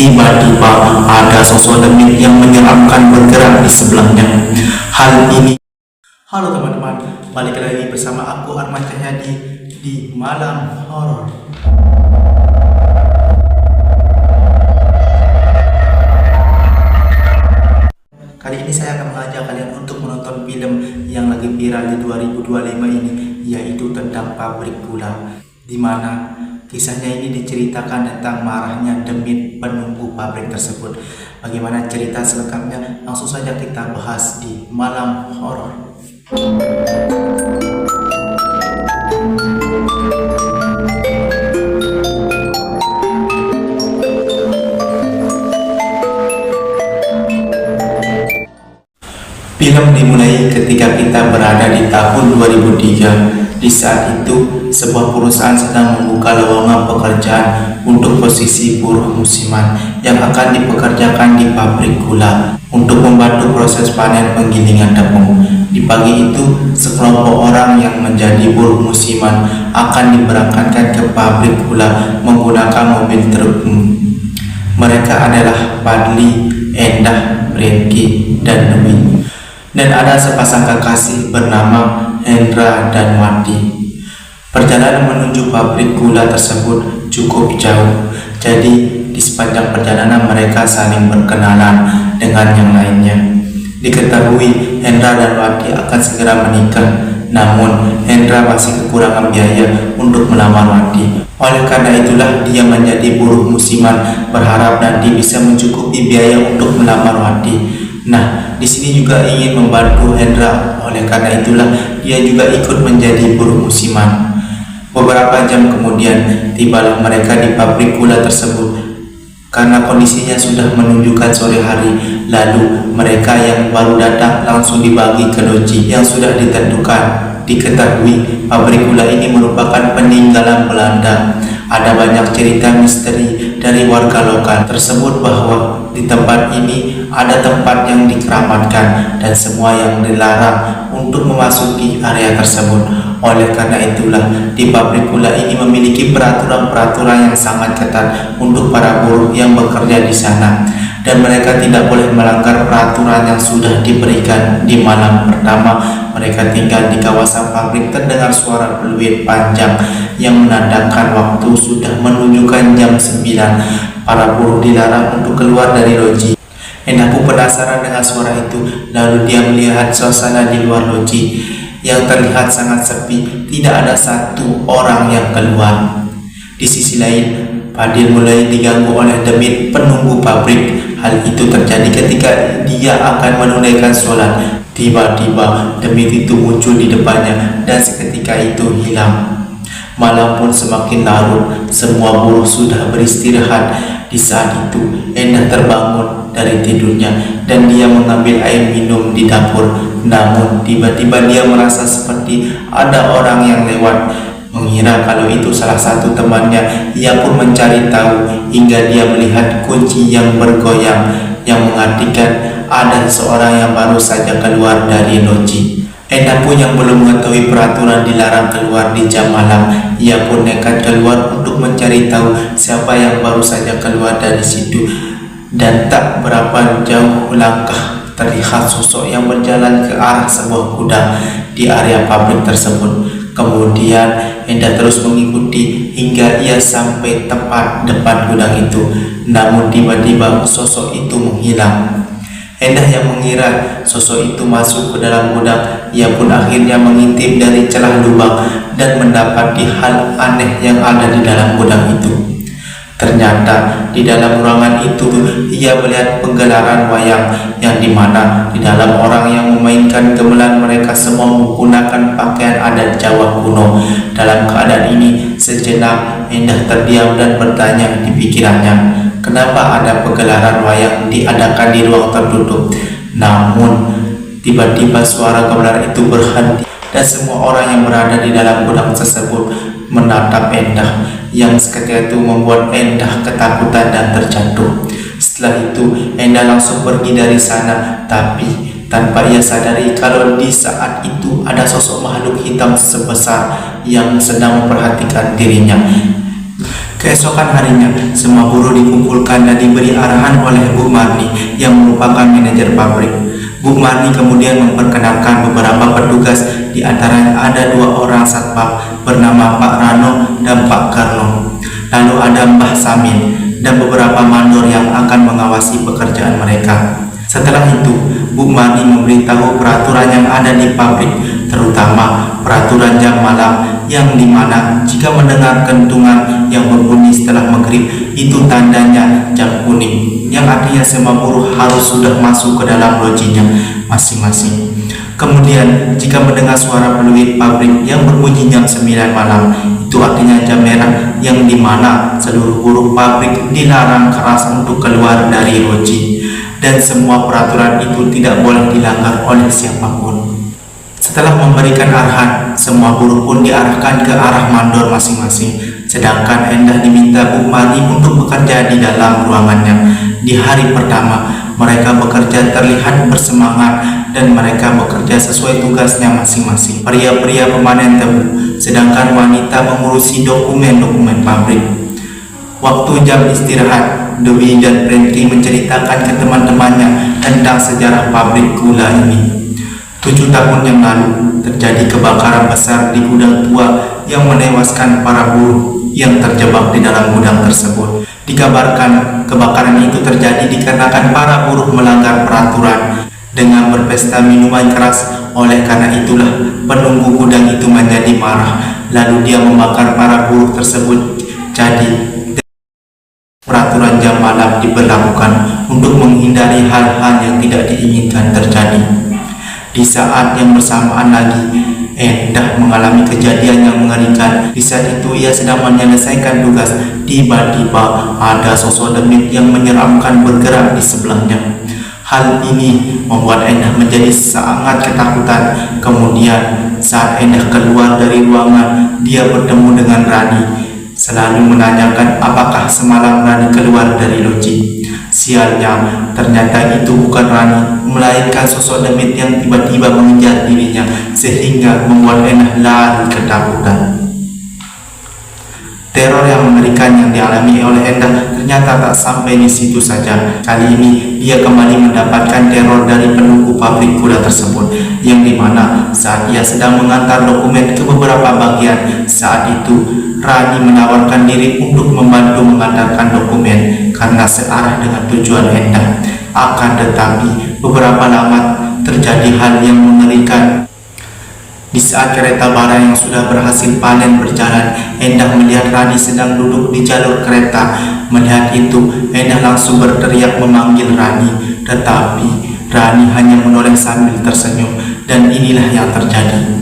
Tiba-tiba ada sosok demit yang menyeramkan bergerak di sebelahnya. Hal ini. Halo teman-teman, balik lagi bersama aku Arman Cahyadi di Malam Horor. Kali ini saya akan mengajak kalian untuk menonton film yang lagi viral di 2025 ini, yaitu tentang pabrik gula, di mana kisahnya ini diceritakan tentang marahnya demit penunggu pabrik tersebut. Bagaimana cerita selengkapnya? Langsung saja kita bahas di Malam Horor. Film dimulai ketika kita berada di tahun 2003. Di saat itu, sebuah perusahaan sedang membuka lowongan pekerjaan untuk posisi buruh musiman yang akan dipekerjakan di pabrik gula untuk membantu proses panen penggilingan tepung. Di pagi itu, sekelompok orang yang menjadi buruh musiman akan diberangkatkan ke pabrik gula menggunakan mobil truk. Mereka adalah Padli, Endah, Renki, dan Dwi. Dan ada sepasang kekasih bernama Hendra dan Wati. Perjalanan menuju pabrik gula tersebut cukup jauh, jadi di sepanjang perjalanan mereka saling berkenalan dengan yang lainnya. Diketahui Hendra dan Wati akan segera menikah, namun Hendra masih kekurangan biaya untuk melamar Wati. Oleh karena itulah dia menjadi buruh musiman, berharap nanti bisa mencukupi biaya untuk melamar Wati. Nah, di sini juga ingin membantu Hendra. Oleh karena itulah dia juga ikut menjadi buruh musiman. Beberapa jam kemudian tibalah mereka di pabrik gula tersebut. Karena kondisinya sudah menunjukkan sore hari, lalu mereka yang baru datang langsung dibagi ke loji yang sudah ditentukan. Diketahui pabrik gula ini merupakan peninggalan Belanda. Ada banyak cerita misteri dari warga lokal tersebut bahwa di tempat ini ada tempat yang dikeramatkan dan semua yang dilarang untuk memasuki area tersebut. Oleh karena itulah di pabrik gula ini memiliki peraturan-peraturan yang sangat ketat untuk para buruh yang bekerja di sana, dan mereka tidak boleh melanggar peraturan yang sudah diberikan. Di malam pertama mereka tinggal di kawasan pabrik, terdengar suara peluit panjang yang menandakan waktu sudah menunjukkan jam 9. Para buruh dilarang untuk keluar dari loji. Endah pun penasaran dengan suara itu, lalu dia melihat suasana di luar loji yang terlihat sangat sepi, tidak ada satu orang yang keluar. Di sisi lain, Padil mulai diganggu oleh demit penunggu pabrik. Hal itu terjadi ketika dia akan menunaikan sholat. Tiba-tiba demit itu muncul di depannya dan seketika itu hilang. Malam pun semakin larut, semua buruh sudah beristirahat. Di saat itu, Endah terbangun dari tidurnya dan dia mengambil air minum di dapur. Namun tiba-tiba dia merasa seperti ada orang yang lewat. Mengira kalau itu salah satu temannya, ia pun mencari tahu hingga dia melihat kunci yang bergoyang, yang mengartikan ada seorang yang baru saja keluar dari loji. Endah pun yang belum mengetahui peraturan dilarang keluar di jam malam. Ia pun nekat keluar untuk mencari tahu siapa yang baru saja keluar dari situ. Dan tak berapa jauh langkah terlihat sosok yang berjalan ke arah sebuah gudang di area pabrik tersebut. Kemudian Endah terus mengikuti hingga ia sampai tepat depan gudang itu. Namun tiba-tiba sosok itu menghilang. Endah yang mengira sosok itu masuk ke dalam gudang, ia pun akhirnya mengintip dari celah lubang dan mendapati hal aneh yang ada di dalam gudang itu. Ternyata di dalam ruangan itu ia melihat penggelaran wayang, yang dimana di dalam orang yang memainkan gamelan mereka semua menggunakan pakaian adat Jawa kuno. Dalam keadaan ini sejenak Endah terdiam dan bertanya di pikirannya, kenapa ada pegelaran wayang diadakan di ruang tertutup? Namun tiba-tiba suara gamelan itu berhenti dan semua orang yang berada di dalam gudang tersebut menatap Endah, yang seketika itu membuat Endah ketakutan dan terjatuh. Setelah itu Endah langsung pergi dari sana, tapi tanpa ia sadari kalau di saat itu ada sosok makhluk hitam sebesar yang sedang memperhatikan dirinya. Keesokan harinya, semua buruh dikumpulkan dan diberi arahan oleh Bu Marni yang merupakan manajer pabrik. Bu Marni kemudian memperkenalkan beberapa petugas, di antaranya ada 2 orang satpam bernama Pak Rano dan Pak Karno. Lalu ada Mbah Samin dan beberapa mandor yang akan mengawasi pekerjaan mereka. Setelah itu, Bu Marni memberitahu peraturan yang ada di pabrik, terutama peraturan jam malam, yang dimana jika mendengar kentungan yang berbunyi setelah maghrib, itu tandanya jam kuning, yang artinya semua buruh harus sudah masuk ke dalam lojinya masing-masing. Kemudian jika mendengar suara peluit pabrik yang berbunyi jam 9 malam, itu artinya jam merah, yang dimana seluruh buruh pabrik dilarang keras untuk keluar dari loji, dan semua peraturan itu tidak boleh dilanggar oleh siapapun. Setelah memberikan arahan, semua buruh pun diarahkan ke arah mandor masing-masing, sedangkan Endah diminta Bu Marni untuk bekerja di dalam ruangannya. Di hari pertama, mereka bekerja terlihat bersemangat dan mereka bekerja sesuai tugasnya masing-masing. Pria-pria pemanen tebu, sedangkan wanita mengurusi dokumen-dokumen pabrik. Waktu jam istirahat, Dewi dan Frankie menceritakan ke teman-temannya tentang sejarah pabrik gula ini. 7 tahun yang lalu, terjadi kebakaran besar di gudang tua yang menewaskan para buruh yang terjebak di dalam gudang tersebut. Dikabarkan kebakaran itu terjadi dikarenakan para buruh melanggar peraturan dengan berpesta minuman keras. Oleh karena itulah penunggu gudang itu menjadi marah, lalu dia membakar para buruh tersebut. Jadi peraturan jam malam diberlakukan untuk menghindari hal-hal yang tidak diinginkan terjadi. Di saat yang bersamaan lagi, Endah mengalami kejadian yang mengerikan. Di saat itu ia sedang menyelesaikan tugas, tiba-tiba ada sosok demit yang menyeramkan bergerak di sebelahnya. Hal ini membuat Endah menjadi sangat ketakutan. Kemudian saat Endah keluar dari ruangan, dia bertemu dengan Rani, selalu menanyakan apakah semalam Rani keluar dari loji. Sialnya, ternyata itu bukan Rani, melainkan sosok demit yang tiba-tiba mengejar dirinya, sehingga membuat Endah lari ketakutan. Teror yang mengerikan yang dialami oleh Endah ternyata tak sampai di situ saja. Kali ini ia kembali mendapatkan teror dari penunggu pabrik gula tersebut, yang dimana saat ia sedang mengantar dokumen ke beberapa bagian, saat itu Rani menawarkan diri untuk membantu mengantarkan dokumen karena searah dengan tujuan Endah. Akan tetapi beberapa lama terjadi hal yang mengerikan. Di saat kereta bara yang sudah berhasil panen berjalan, Endah melihat Rani sedang duduk di jalur kereta. Melihat itu, Endah langsung berteriak memanggil Rani, tetapi Rani hanya menoleh sambil tersenyum, dan inilah yang terjadi.